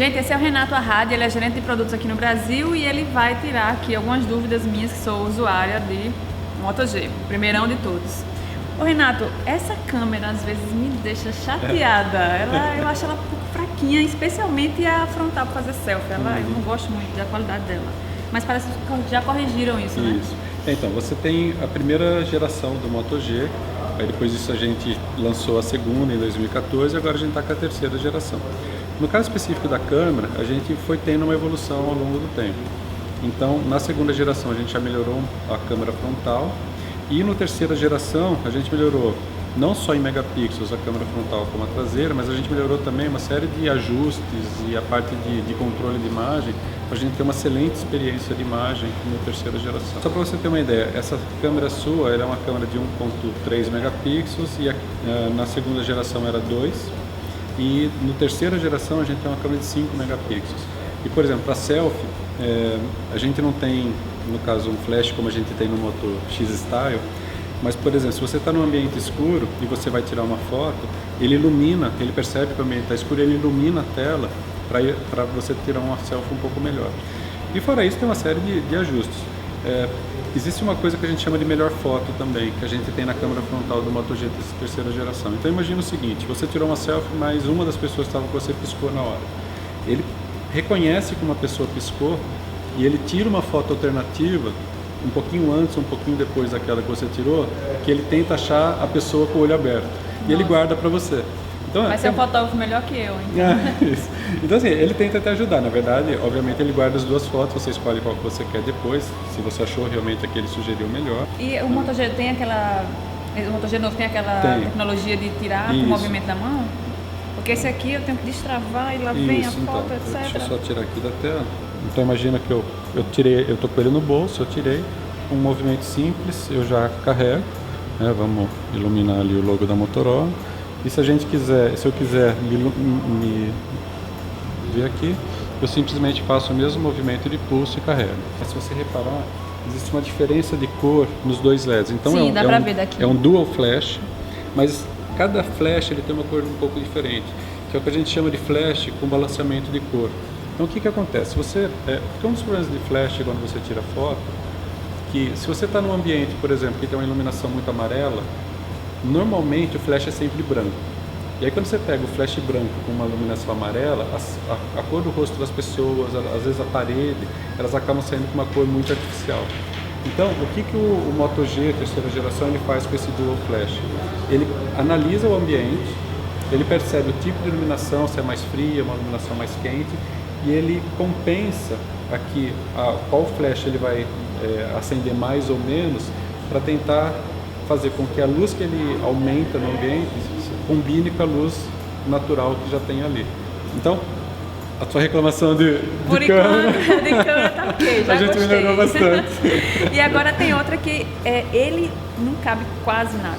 Gente, esse é o Renato Arradi, ele é gerente de produtos aqui no Brasil e ele vai tirar aqui algumas dúvidas minhas, que sou usuária de Moto G, primeirão de todos. Ô Renato, essa câmera às vezes me deixa chateada, eu acho ela um pouco fraquinha, especialmente a frontal para fazer selfie, eu não gosto muito da qualidade dela, mas parece que já corrigiram isso, né? Isso. Então, você tem a primeira geração do Moto G, aí depois disso a gente lançou a segunda em 2014 e agora a gente está com a terceira geração. No caso específico da câmera, a gente foi tendo uma evolução ao longo do tempo. Então, na segunda geração a gente já melhorou a câmera frontal e na terceira geração a gente melhorou não só em megapixels a câmera frontal como a traseira, mas a gente melhorou também uma série de ajustes e a parte de controle de imagem para a gente ter uma excelente experiência de imagem na terceira geração. Só para você ter uma ideia, essa câmera sua ela é uma câmera de 1.3 megapixels e na segunda geração era 2 e na terceira geração a gente tem uma câmera de 5 megapixels. E por exemplo, para selfie, a gente não tem, no caso, um flash como a gente tem no Moto X Style, mas, por exemplo, se você está num ambiente escuro e você vai tirar uma foto, ele ilumina, ele percebe que o ambiente está escuro, ele ilumina a tela para você tirar uma selfie um pouco melhor. E fora isso, tem uma série de ajustes. Existe uma coisa que a gente chama de melhor foto também, que a gente tem na câmera frontal do Moto G terceira geração. Então, imagina o seguinte, você tirou uma selfie, mas uma das pessoas que estava com você piscou na hora. Ele reconhece que uma pessoa piscou e ele tira uma foto alternativa um pouquinho antes, um pouquinho depois daquela que você tirou, que ele tenta achar a pessoa com o olho aberto. E ele guarda para você. Então, vai ser um fotógrafo melhor que eu, então. Então assim, ele tenta te ajudar. Na verdade, obviamente ele guarda as duas fotos, você escolhe qual que você quer depois, se você achou realmente a que ele sugeriu melhor. E o Moto G tem aquela... O Moto G novo tem aquela tecnologia de tirar com o movimento da mão? Porque esse aqui eu tenho que destravar e lá vem a foto, então, etc. Deixa eu só tirar aqui da tela. Então imagina que eu tirei, eu tô com ele no bolso, eu tirei um movimento simples, eu já carrego, né? Vamos iluminar ali o logo da Motorola. E se a gente quiser, se eu quiser me ver aqui, eu simplesmente faço o mesmo movimento de pulso e carrego. Mas se você reparar, existe uma diferença de cor nos dois LEDs. Então sim, dá pra ver daqui. É um dual flash, mas cada flash ele tem uma cor um pouco diferente, que é o que a gente chama de flash com balanceamento de cor. Então o que acontece? Porque um dos problemas de flash quando você tira foto, que se você está num ambiente, por exemplo, que tem uma iluminação muito amarela, normalmente o flash é sempre branco. E aí quando você pega o flash branco com uma iluminação amarela, a cor do rosto das pessoas, às vezes a parede, elas acabam saindo com uma cor muito artificial. Então, o que o Moto G, terceira geração, ele faz com esse Dual Flash? Ele analisa o ambiente, ele percebe o tipo de iluminação, se é mais fria, uma iluminação mais quente, e ele compensa aqui qual flash ele vai acender mais ou menos para tentar fazer com que a luz que ele aumenta no ambiente combine com a luz natural que já tem ali. Então, a sua reclamação de câmera... de câmera tá ok, já a gente gostei. melhorou bastante. E agora tem outra que ele não cabe quase nada.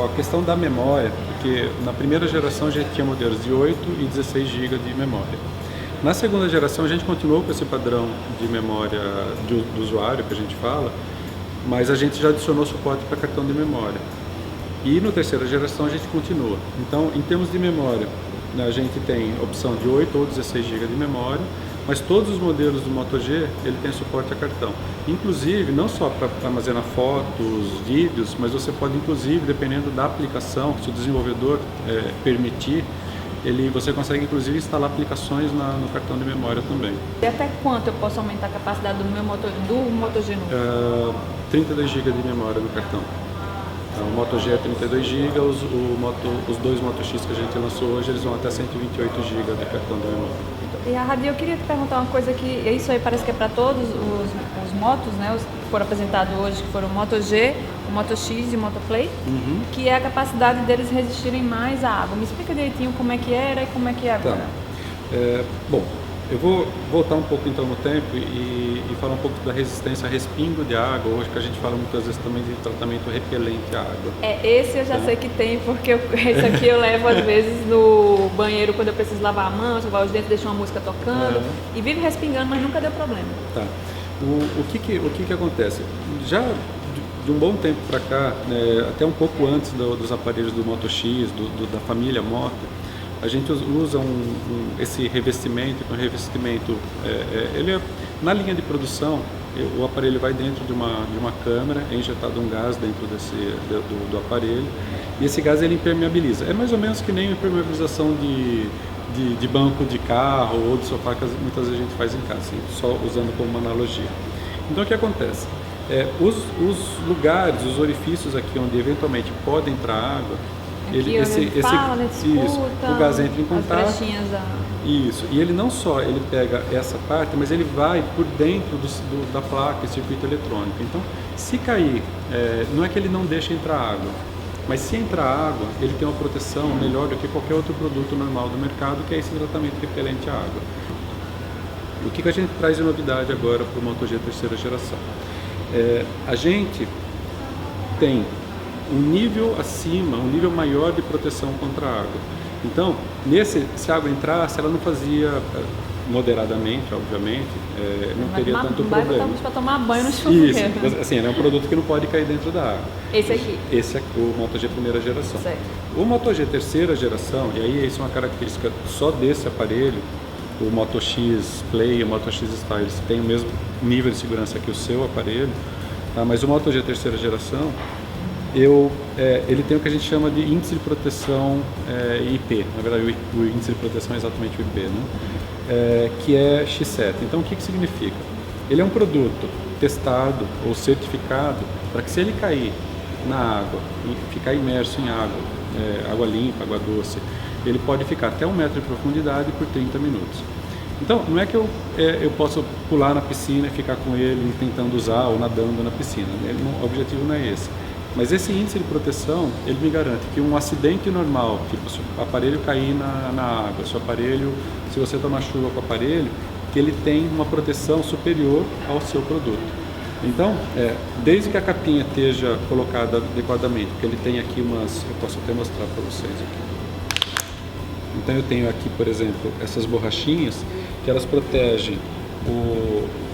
A questão da memória, porque na primeira geração a gente tinha modelos de 8 e 16 GB de memória. Na segunda geração a gente continuou com esse padrão de memória do usuário que a gente fala, mas a gente já adicionou suporte para cartão de memória. E na terceira geração a gente continua. Então, em termos de memória, a gente tem opção de 8 ou 16 GB de memória, mas todos os modelos do Moto G ele tem suporte a cartão. Inclusive, não só para armazenar fotos, vídeos, mas você pode, inclusive, dependendo da aplicação, se o desenvolvedor permitir, você consegue, inclusive, instalar aplicações no cartão de memória também. E até quanto eu posso aumentar a capacidade do Moto G novo? 32 GB de memória no cartão. Então, o Moto G é 32 GB, os dois Moto X que a gente lançou hoje, eles vão até 128 GB de cartão de memória. E a Radi, eu queria te perguntar uma coisa que isso aí parece que é para todos os motos, né? Os que foram apresentados hoje, que foram o Moto G, o Moto X e o Moto Play, que é a capacidade deles resistirem mais à água. Me explica direitinho como é que era e como é que é agora. Tá. Bom, eu vou voltar um pouco então no tempo e falar um pouco da resistência a respingo de água, hoje que a gente fala muitas vezes também de tratamento repelente à água. Esse eu já sei que tem, porque esse aqui eu levo às vezes no banheiro quando eu preciso lavar a mão, escovar os dentes, deixo uma música tocando e vive respingando, mas nunca deu problema. Tá. O que acontece? Já de um bom tempo para cá, até um pouco antes dos aparelhos do Moto X, da família Moto, a gente usa esse revestimento, ele é, na linha de produção, o aparelho vai dentro de uma câmara, é injetado um gás dentro do aparelho, e esse gás ele impermeabiliza. É mais ou menos que nem a impermeabilização de banco de carro ou de sofá que muitas vezes a gente faz em casa, assim, só usando como uma analogia. Então o que acontece? Os lugares, os orifícios aqui onde eventualmente pode entrar água, o gás entra em contato. Isso, e ele não só ele pega essa parte, mas ele vai por dentro da placa, circuito eletrônico. Então, se cair, não é que ele não deixa entrar água, mas se entrar água, ele tem uma proteção melhor do que qualquer outro produto normal do mercado, que é esse tratamento repelente à água. O que a gente traz de novidade agora para o Moto G terceira geração? A gente tem um nível acima, um nível maior de proteção contra a água. Então, se a água entrasse, ela não fazia moderadamente, obviamente, não teria tanto problema. Para tomar banho no chuveiro. Isso, assim, é um produto que não pode cair dentro da água. Esse aqui? Esse é o Moto G primeira geração. Certo. O Moto G terceira geração, e aí isso é uma característica só desse aparelho, o Moto X Play e o Moto X Style tem o mesmo nível de segurança que o seu aparelho, tá? Mas o Moto G terceira geração, ele tem o que a gente chama de índice de proteção IP. Na verdade, o índice de proteção é exatamente o IP, né? Que é X7. Então, o que significa? Ele é um produto testado ou certificado para que, se ele cair na água e ficar imerso em água limpa, água doce, ele pode ficar até 1 metro de profundidade por 30 minutos. Então, não é que eu posso pular na piscina e ficar com ele tentando usar ou nadando na piscina. O objetivo não é esse. Mas esse índice de proteção, ele me garante que um acidente normal, tipo se o aparelho cair na água, se você tomar chuva com o aparelho, que ele tem uma proteção superior ao seu produto. Então, desde que a capinha esteja colocada adequadamente, porque ele tem aqui eu posso até mostrar para vocês aqui. Então eu tenho aqui, por exemplo, essas borrachinhas, que elas protegem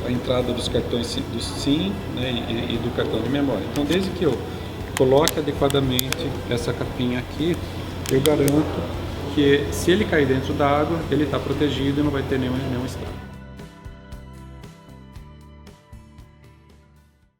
a entrada dos cartões do SIM, né, e do cartão de memória. Então, desde que eu coloque adequadamente essa capinha aqui, eu garanto que, se ele cair dentro da água, ele está protegido e não vai ter nenhum estrago.